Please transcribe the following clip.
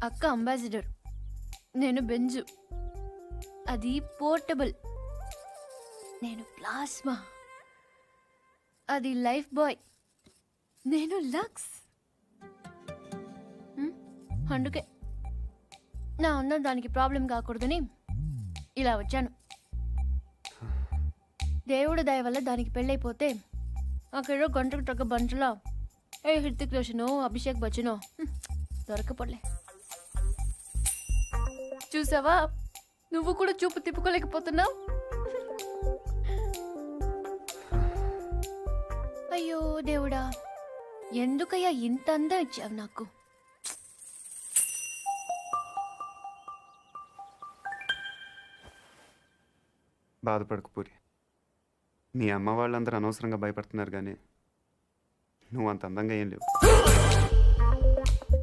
అక్క అంబాసిడర్, నేను బెంజు, అది పోర్టబుల్. నేను ప్లాస్మా, అది లైఫ్ బాయ్. నేను లక్స్. అందుకే నా అందం దానికి ప్రాబ్లం కాకూడదని ఇలా వచ్చాను. దేవుడి దయ వల్ల దానికి పెళ్ళైపోతే అక్కడో గంటకు తగ్గ బంటలా ఏ హృతిక్ రోషనో అభిషేక్ బచ్చనో దొరకపోలే. చూసావా, నువ్వు కూడా చూపు తిప్పుకోలేకపోతున్నావు. అయ్యో దేవుడా, ఎందుకయ్యా ఇంత అందం ఇచ్చావు నాకు? బాధపడకు పూరి. మీ అమ్మ వాళ్ళందరూ అనవసరంగా భయపడుతున్నారు, కానీ నువ్వు అంత అందంగా ఏం లేవు.